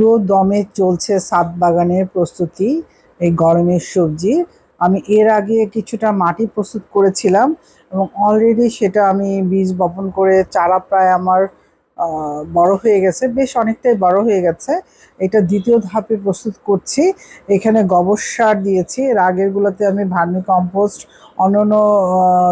পুরো দমে চলছে ছাদ বাগানের প্রস্তুতি। এই গরমের সবজি আমি এর আগে কিছুটা মাটি প্রস্তুত করেছিলাম এবং অলরেডি সেটা আমি বীজ বপন করে চারা প্রায় আমার বড় হয়ে গেছে, বেশ অনেকটাই বড় হয়ে গেছে। এটা দ্বিতীয় ধাপে প্রস্তুত করছি। এখানে গোবর সার দিয়েছি, এর আগেরগুলোতে আমি ভার্মি কম্পোস্ট অন্যান্য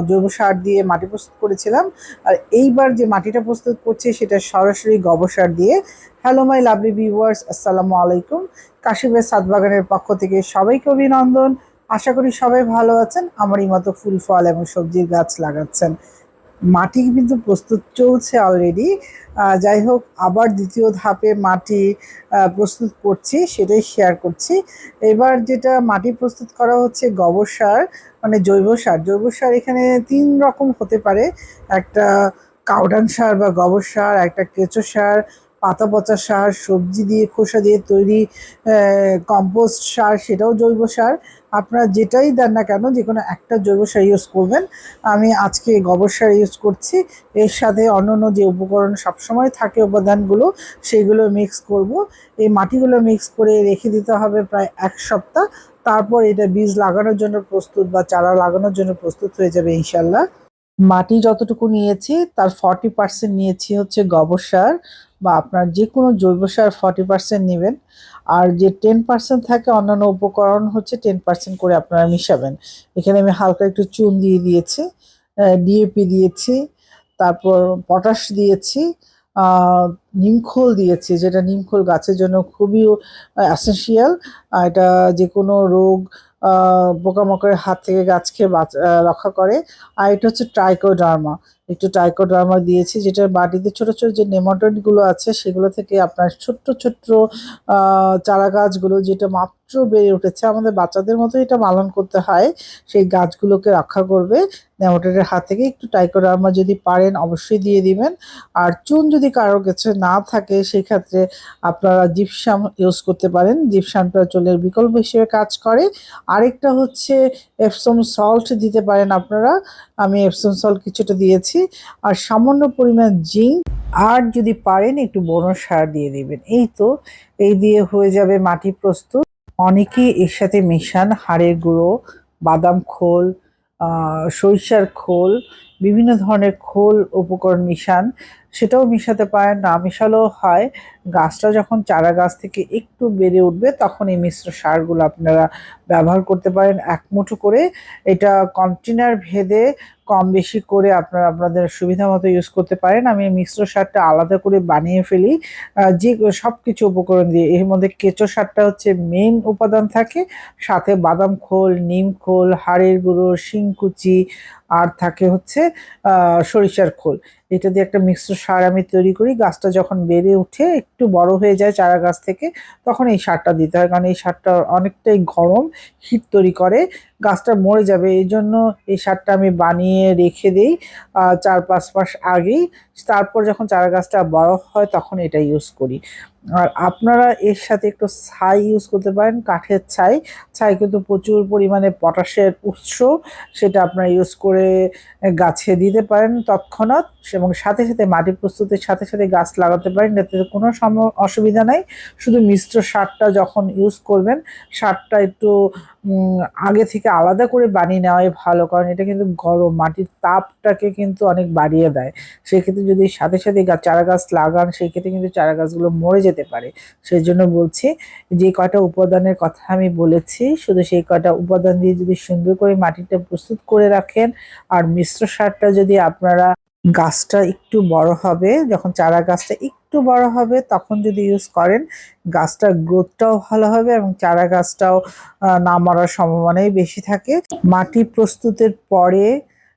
জৈব সার দিয়ে মাটি প্রস্তুত করেছিলাম। আর এইবার যে মাটিটা প্রস্তুত করছি সেটা সরাসরি গোবর সার দিয়ে। হ্যালো মাই লাভলি ভিউয়ার্স, আসসালামু আলাইকুম। কাশিমের ছাদ বাগানের পক্ষ থেকে সবাইকে অভিনন্দন। আশা করি সবাই ভালো আছেন, আমারই মতো ফুল ফল এবং সবজির গাছ লাগাচ্ছেন। মাটি কিন্তু প্রস্তুত চলছে অলরেডি। যাই হোক, আবার দ্বিতীয় ধাপে মাটি প্রস্তুত করছি, সেটাই শেয়ার করছি। এবার যেটা মাটি প্রস্তুত করা হচ্ছে গোবর সার, মানে জৈব সার। জৈব সার এখানে ৩ রকম হতে পারে। একটা কাউডাং সার বা গোবর সার, একটা কেঁচো সার, পাতা পচা সার, সবজি দিয়ে খোসা দিয়ে তৈরি কম্পোস্ট সার, সেটাও জৈব সার। আপনারা যেটাই দেন না কেন, যে কোনো একটা জৈব সার ইউজ করবেন। আমি আজকে গোবর সার ইউজ করছি। এর সাথে অন্যান্য যে উপকরণ সবসময় থাকে উপাদানগুলো, সেগুলো মিক্স করব। এই মাটিগুলো মিক্স করে রেখে দিতে হবে প্রায় ১ সপ্তাহ। তারপর এটা বীজ লাগানোর জন্য প্রস্তুত বা চারা লাগানোর জন্য প্রস্তুত হয়ে যাবে ইনশাল্লাহ। মাটি যতটুকু নিয়েছি তার 40% নিয়েছি হচ্ছে গোবর সার, বা আপনার যে কোনো জৈব সার 40% নেবেন। আর যে 10% থাকে অন্যান্য উপকরণ হচ্ছে 10% করে আপনারা মিশাবেন। এখানে আমি হালকা একটু চুন দিয়ে দিয়েছি, ডিএপি দিয়েছি, তারপর পটাশ দিয়েছি, নিমখোল দিয়েছি, যেটা নিমখোল গাছের জন্য খুবই অ্যাসেনশিয়াল। এটা যে কোনো রোগ, পোকামাকড়ের হাত থেকে গাছকে রক্ষা করে। আর এটা হচ্ছে ট্রাইকোডার্মা, একটু ট্রাইকোডার্মা দিয়েছি, যেটা বাটিতে ছোট ছোট যে নেমাটোডগুলো আছে সেগুলো থেকে আপনার ছোট্ট ছোট্ট চারা গাছগুলো, যেটা মাত্র বেড়ে উঠেছে, আমাদের বাচ্চাদের মতো এটা পালন করতে হয়, সেই গাছগুলোকে রক্ষা করবে নেমাটোডের হাত থেকে। একটু ট্রাইকোডার্মা যদি পারেন অবশ্যই দিয়ে দিবেন। আর চুন যদি কারোর কাছে না থাকে সেক্ষেত্রে আপনারা জিপসাম ইউজ করতে পারেন, জিপসামটা চুলের বিকল্প হিসেবে কাজ করে। আরেকটা হচ্ছে এপসম সল্ট দিতে পারেন আপনারা, আমি এপসম সল্ট কিছুটা দিয়েছি। আর সামান্য পরিমাণ জিঙ্ক, আর যদি পারেন একটু বোরন সার দিয়ে দিবেন। এই তো, এই দিয়ে হয়ে যাবে মাটি প্রস্তুত। অনেকেই এর সাথে মেশান হাড়ের গুঁড়ো, বাদাম খোল, সরিষার খোল, বিভিন্ন ধরনের খোল উপকরণ মিশান। সেটাও মিশাতে পারেন, না মিশালেও হয়। গাছটা যখন চারা গাছ থেকে একটু বেড়ে উঠবে তখন এই মিশ্র সারগুলো আপনারা ব্যবহার করতে পারেন ১ মুঠো করে। এটা কন্টেনার ভেদে কম বেশি করে আপনারা আপনাদের সুবিধা মতো ইউজ করতে পারেন। আমি মিশ্র সারটা আলাদা করে বানিয়ে ফেলি যে সব কিছু উপকরণ দিয়ে। এর মধ্যে কেঁচো সারটা হচ্ছে মেইন উপাদান থাকে, সাথে বাদাম খোল, নিম খোল, হাড়ের গুঁড়ো, শিংকুচি, আর থাকে হচ্ছে সরিষার খোল। এটা দিয়ে একটা মিশ্র সার আমি তৈরি করি। গাছটা যখন বেড়ে উঠে একটু বড় হয়ে যায় চারা গাছ থেকে, তখন এই সারটা দিতে হয়, কারণ এই সারটা অনেকটাই গরম, হিট তৈরি করে, গাছটা মরে যাবে। এই জন্য এই সারটা আমি বানিয়ে রেখে দিই ৪-৫ মাস আগেই। তারপর যখন চারা গাছটা বড় হয় তখন এটা ইউজ করি। আর আপনারা এর সাথে একটু ছাই ইউজ করতে পারেন, কাঠের ছাই। ছাই কিন্তু প্রচুর পরিমাণে পটাশের উৎস, সেটা আপনারা ইউজ করে গাছে দিতে পারেন তৎক্ষণাৎ, এবং সাথে সাথে মাটি প্রস্তুতের সাথে সাথে গাছ লাগাতে পারেন, এতে কোনো অসুবিধা নাই। শুধু মিশ্র সারটা যখন ইউজ করবেন, সারটা একটু আগে থেকে আলাদা করে বানিয়ে নেওয়াই ভালো, কারণ এটা কিন্তু গরম, মাটির তাপটাকে কিন্তু অনেক বাড়িয়ে দেয়। সেক্ষেত্রে যদি সাথে সাথে চারা গাছ লাগান, সেই ক্ষেত্রে কিন্তু চারা গাছগুলো মরে যেতে পারে। সেই জন্য বলছি, যে কয়টা উপাদানের কথা আমি বলেছি, শুধু সেই কয়টা উপাদান দিয়ে যদি সুন্দর করে মাটিটা প্রস্তুত করে রাখেন, আর মিশ্র সারটা যদি আপনারা গাছটা একটু বড় হবে, যখন চারা গাছটা একটু বড় হবে তখন যদি ইউজ করেন, গাছটার গ্রোথটাও ভালো হবে এবং চারা গাছটাও না মরার সম্ভাবনাই বেশি থাকে। মাটি প্রস্তুতের পরে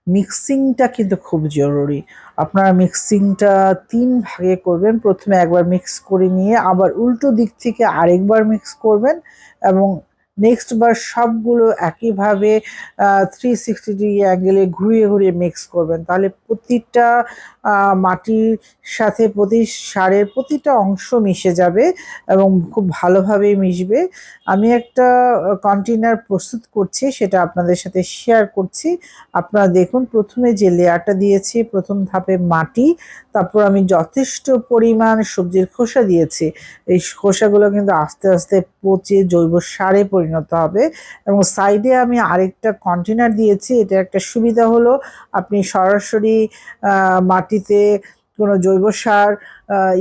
মিক্সিংটা কিন্তু খুব জরুরি। আপনারা মিক্সিংটা ৩ ভাগে করবেন। প্রথমে একবার মিক্স করে নিয়ে আবার উল্টো দিক থেকে আরেকবার মিক্স করবেন, এবং নেক্সট বার সবগুলো একইভাবে 360 ডিগ্রি অ্যাঙ্গেলে ঘুরিয়ে ঘুরিয়ে মিক্স করবেন। তাহলে প্রতিটা মাটির সাথে প্রতি সারের প্রতিটা অংশ মিশে যাবে এবং খুব ভালোভাবেই মিশবে। আমি একটা কন্টেনার প্রস্তুত করছি, সেটা আপনাদের সাথে শেয়ার করছি। আপনারা দেখুন, প্রথমে যে লেয়ারটা দিয়েছি, প্রথম ধাপে মাটি, তারপর আমি যথেষ্ট পরিমাণ সবজির খোসা দিয়েছি। এই খোসাগুলো কিন্তু আস্তে আস্তে পচে জৈব সারে পরিণত হবে। এবং সাইডে আমি আরেকটা কন্টেনার দিয়েছি। এটা একটা সুবিধা হলো আপনি সরাসরি মাটিতে কোনো জৈব সার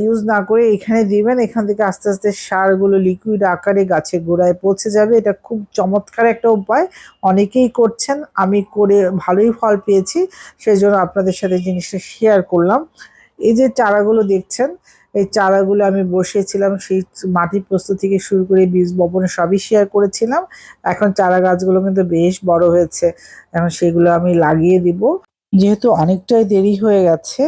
ইউজ না করে এখানে দিবেন, এখান থেকে আস্তে আস্তে সারগুলো লিকুইড আকারে গাছের গোড়ায় পৌঁছে যাবে। এটা খুব চমৎকার একটা উপায়, অনেকেই করছেন, আমি করে ভালোই ফল পেয়েছি, সেই জন্য আপনাদের সাথে জিনিসটা শেয়ার করলাম। এই যে চারাগুলো দেখছেন, এই চারাগুলো আমি বসিয়েছিলাম, সেই মাটি প্রস্তুত থেকে শুরু করে বীজ বপন সবই শেয়ার করেছিলাম। এখন চারা গাছগুলো কিন্তু বেশ বড় হয়েছে, এখন সেগুলো আমি লাগিয়ে দিব। যেহেতু অনেকটাই দেরি হয়ে গেছে,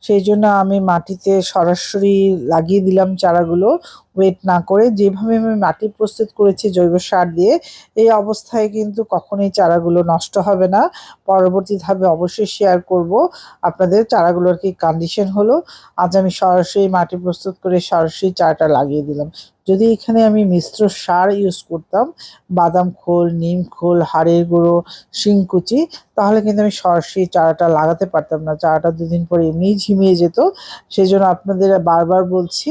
সেই জন্য আমি মাটিতে সরাসরি লাগিয়ে দিলাম চারাগুলো, ওয়েট না করে। যেভাবে আমি মাটি প্রস্তুত করেছি জৈব সার দিয়ে, এই অবস্থায় কিন্তু কখনোই চারাগুলো নষ্ট হবে না। পরবর্তী ধাপে অবশ্যই শেয়ার করব আপনাদের চারাগুলোর কি কন্ডিশন হলো। আজ আমি সরাসরি মাটি প্রস্তুত করে সরাসরি চারাটা লাগিয়ে দিলাম। যদি এখানে আমি মিশ্র সার ইউজ করতাম, বাদাম খোল, নিম খোল, হাড়ের গুঁড়ো, শিংকুচি, তাহলে কিন্তু আমি সরাসরি চারাটা লাগাতে পারতাম না, চারাটা দুদিন পরে এমনিই ঝিমিয়ে যেত। সেই জন্য আপনাদের বারবার বলছি।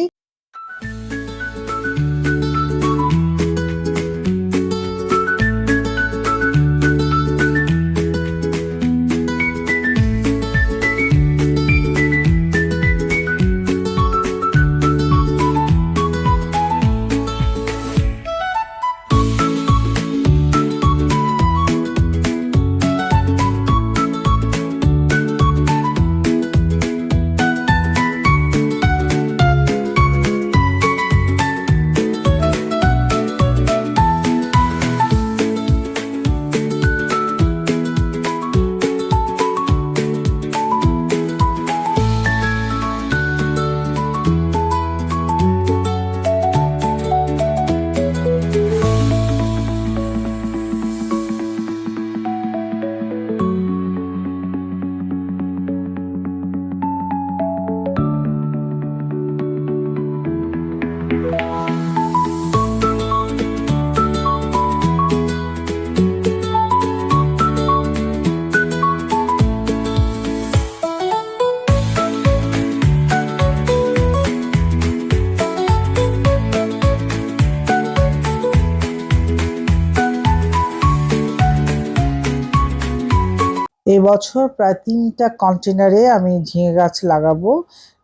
এই বছর প্রায় 3টা কন্টেনারে আমি ঝিঙে গাছ লাগাবো।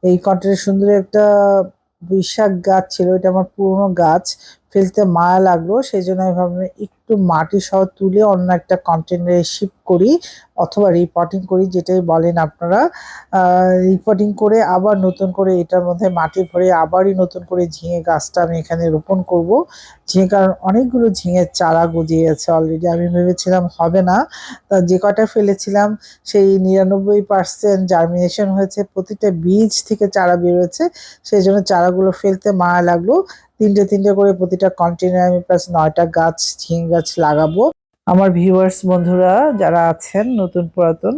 এই কন্টেনারে সুন্দর একটা বৈশাখ গাছ ছিল, এটা আমার পুরনো গাছ, ফেলতে মায়া লাগলো, সেই জন্য আমি ভাবলাম একটু মাটি সহ তুলে অন্য একটা কন্টেনারে শিফট করি, অথবা রিপটিং করি, যেটাই বলেন আপনারা। রিপটিং করে আবার নতুন করে এটার মধ্যে মাটি ভরে আবারই নতুন করে ঝিঙে গাছটা আমি এখানে রোপণ করব। ঝিঙে, কারণ অনেকগুলো ঝিঙের চারা গজিয়ে গেছে অলরেডি, আমি ভেবেছিলাম হবে না, তা যে কটা ফেলেছিলাম সেই 99% জার্মিনেশন হয়েছে, প্রতিটা বীজ থেকে চারা বেরোচ্ছে, সেই জন্য চারাগুলো ফেলতে মায়া লাগলো। 3টে করে প্রতিটা কন্টেনারে আমি প্লাস 9টা গাছ, ঝিঙে গাছ লাগাবো। আমার ভিউয়ার্স বন্ধুরা যারা আছেন নতুন পুরাতন,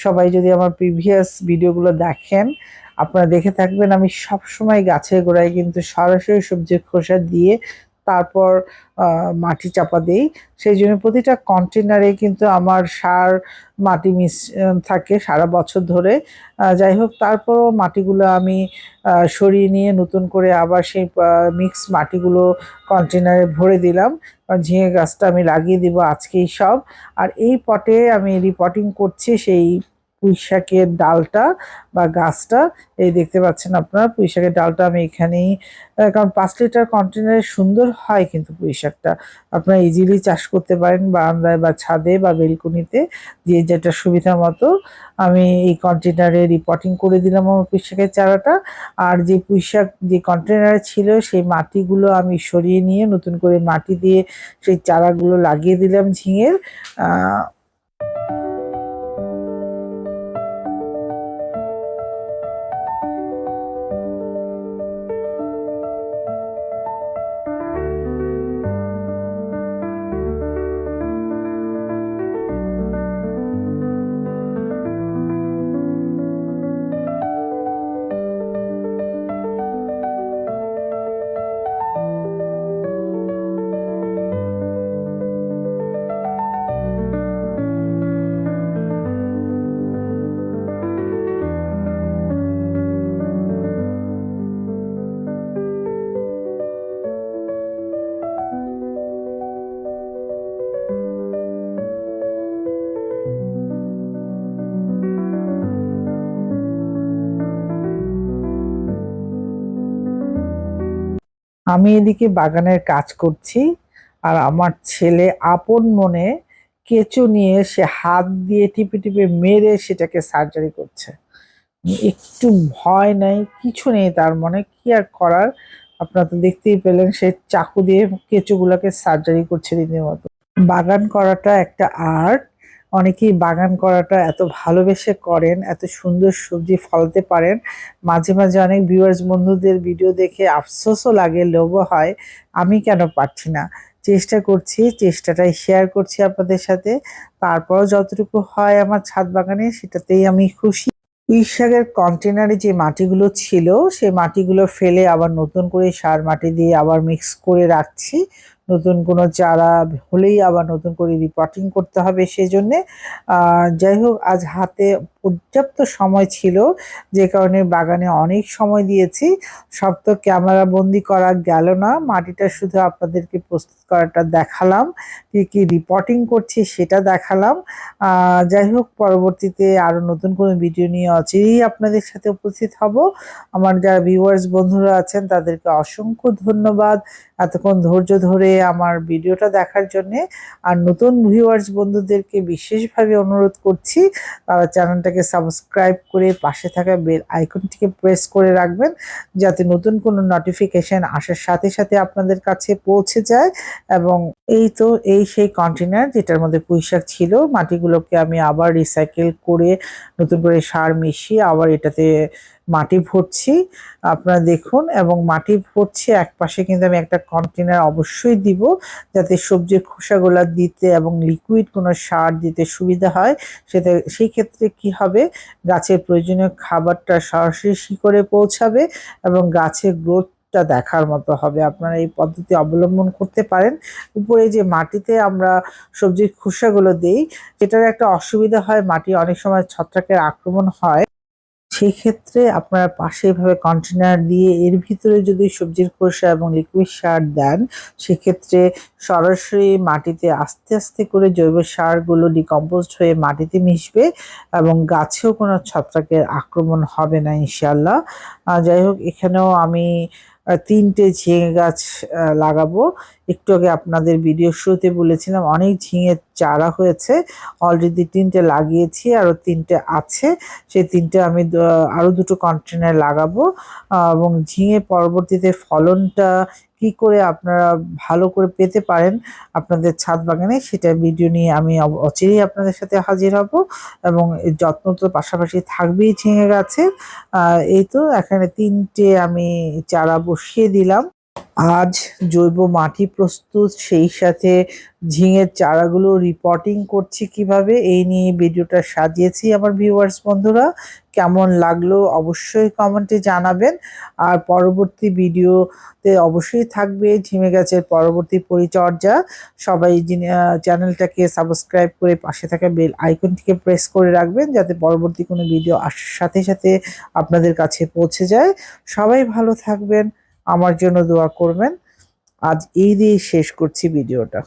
সবাই যদি আমার প্রিভিয়াস ভিডিওগুলো দেখেন, আপনারা দেখে থাকবেন আমি সব সময় গাছের গোড়ায় কিন্তু সরাসরি সবজির খোসা দিয়ে তারপর মাটি চাপা দেই। সেই জন্য প্রতিটা কন্টেনারে কিন্তু আমার সার মাটি মিশ থাকে সারা বছর ধরে। যাই হোক, তারপরও মাটিগুলো আমি সরিয়ে নিয়ে নতুন করে আবার সেই মিক্স মাটিগুলো কন্টেনারে ভরে দিলাম। ঝিঙে গাছটা আমি লাগিয়ে দিব আজকেই সব। আর এই পটে আমি রিপটিং করছি সেই পুঁইশাকের ডালটা বা গাছটা, এই দেখতে পাচ্ছেন আপনারা পুঁইশাকের ডালটা আমি এখানেই, কারণ 5 লিটার কন্টেনারে সুন্দর হয় কিন্তু পুঁইশাকটা, আপনারা ইজিলি চাষ করতে পারেন বারান্দায় বা ছাদে বা বেলকনিতে, যে যেটা সুবিধা মতো। আমি এই কন্টেনারে রিপটিং করে দিলাম আমার পুঁইশাকের চারাটা। আর যে পুঁইশাক যে কন্টেনারে ছিল সেই মাটিগুলো আমি সরিয়ে নিয়ে নতুন করে মাটি দিয়ে সেই চারাগুলো লাগিয়ে দিলাম ঝিঙের। আমি এদিকে বাগানের কাজ করছি, আর আমার ছেলে আপন মনে কেঁচো নিয়ে সে হাত দিয়ে টিপে টিপে মেরে সেটাকে সার্জারি করছে। একটু ভয় নেই, কিছু নেই তার মনে, কি আর করার। আপনারা তো দেখতেই পেলেন, সে চাকু দিয়ে কেঁচোগুলোকে সার্জারি করছে রীতিমতো। বাগান করাটা একটা আর্ট। অনেকেই বাগান করাটা এত ভালোবেসে করেন, এত সুন্দর সবজি ফলাতে পারেন। মাঝে মাঝে অনেক ভিউয়ার্স বন্ধুদের ভিডিও দেখে আফসোসও লাগে, লোভও হয়, আমি কেন পারছি না। চেষ্টা করছি, চেষ্টাটাই শেয়ার করছি আপনাদের সাথে। তারপরও যতটুকু হয় আমার ছাদ বাগানে সেটাতেই আমি খুশি। পুঁই শাকের কন্টেনারে যে মাটিগুলো ছিল সেই মাটিগুলো ফেলে আবার নতুন করে সার মাটি দিয়ে আবার মিক্স করে রাখছি। নতুন কোনো চারা হলেই আবার নতুন করে রিপোর্টিং করতে হবে সেজন্যে। যাই হোক, আজ হাতে পর্যাপ্ত সময় ছিল, যে কারণে বাগানে অনেক সময় দিয়েছি। সব তো ক্যামেরা বন্দি করা গেল না, মাটিটা শুধু আপনাদেরকে প্রস্তুত করাটা দেখালাম, কি কি রিপোর্টিং করছি সেটা দেখালাম। যাই হোক, পরবর্তীতে আরো নতুন কোনো ভিডিও নিয়ে অচিরেই আপনাদের সাথে উপস্থিত হব। আমার যারা ভিউয়ার্স বন্ধুরা আছেন তাদেরকে অসংখ্য ধন্যবাদ এতক্ষণ ধৈর্য ধরে আমার ভিডিওটা দেখার জন্য। আর নতুন ভিউয়ার্স বন্ধুদেরকে বিশেষভাবে অনুরোধ করছি, তারা চ্যানেলটাকে সাবস্ক্রাইব করে পাশে থাকা বেল আইকনটিকে প্রেস করে রাখবেন, যাতে নতুন কোনো নোটিফিকেশন আসার সাথে সাথে আপনাদের কাছে পৌঁছে যায়। এবং এই তো, এই সেই কন্টেনার যেটার মধ্যে পুঁইশাক ছিল, মাটিগুলোকে আমি আবার রিসাইকেল করে নতুন করে সার মিশিয়ে আবার এটাতে মাটি ভরছি। আপনারা দেখুন, এবং মাটি ভরছি এক পাশে, কিন্তু আমি একটা কন্টেনার অবশ্যই দিব, যাতে সবজির খোসাগুলা দিতে এবং লিকুইড কোনো সার দিতে সুবিধা হয়। সেটা সেই ক্ষেত্রে কি হবে, গাছের প্রয়োজনীয় খাবারটা সরাসরি শিকড়ে পৌঁছাবে এবং গাছের গ্রোথটা দেখার মতো হবে। আপনারা এই পদ্ধতি অবলম্বন করতে পারেন। উপরে যে মাটিতে আমরা সবজির খোসাগুলো দিই, সেটার একটা অসুবিধা হয়, মাটি অনেক সময় ছত্রাকের আক্রমণ হয়। সেই ক্ষেত্রে আপনারা পাশে এভাবে কন্টেনার দিয়ে এর ভিতরে যদি সবজির খোসা এবং লিকুইড সার দেন, সেক্ষেত্রে সরাসরি মাটিতে আস্তে আস্তে করে জৈব সারগুলো ডিকম্পোজড হয়ে মাটিতে মিশবে এবং গাছেও কোনো ছত্রাকের আক্রমণ হবে না ইনশাল্লাহ। যাই হোক, এখানেও আমি ৩টে ঝিঙে গাছ লাগাবো। একটু আগে আপনাদের ভিডিও শুরুতে বলেছিলাম অনেক ঝিঙের চারা হয়েছে, অলরেডি ৩টে লাগিয়েছি, আরও ৩টে আছে। সেই ৩টে আমি আরও ২টো কন্টেনার লাগাবো। এবং ঝিঙে পরবর্তীতে ফলনটা কি করে আপনারা ভালো করে পেতে পারেন আপনাদের ছাদ বাগানে, সেটা ভিডিও নিয়ে আমি অচিরেই আপনাদের সাথে হাজির হব। এবং এর যত্ন তো পাশাপাশি থাকবেই ঝিঙে গাছে। এই তো এখানে ৩টে আমি চারা বসিয়ে দিলাম। আজ জৈব মাটি প্রস্তুত, সেই সাথে ঝিঙের চারাগুলো রিপোর্টিং করছি কিভাবে, এই নিয়ে ভিডিওটা সাজিয়েছি। আমার ভিউয়ার্স বন্ধুরা, কেমন লাগলো অবশ্যই কমেন্টে জানাবেন। আর পরবর্তী ভিডিওতে অবশ্যই থাকবে ঝিঙে গাছের পরবর্তী পরিচর্যা। সবাই চ্যানেলটাকে সাবস্ক্রাইব করে পাশে থাকা বেল আইকনটিকে প্রেস করে রাখবেন, যাতে পরবর্তী কোনো ভিডিও আসার সাথে সাথে আপনাদের কাছে পৌঁছে যায়। সবাই ভালো থাকবেন, আমার জন্য দোয়া করবেন। আজ এই দিয়ে শেষ করছি ভিডিওটা।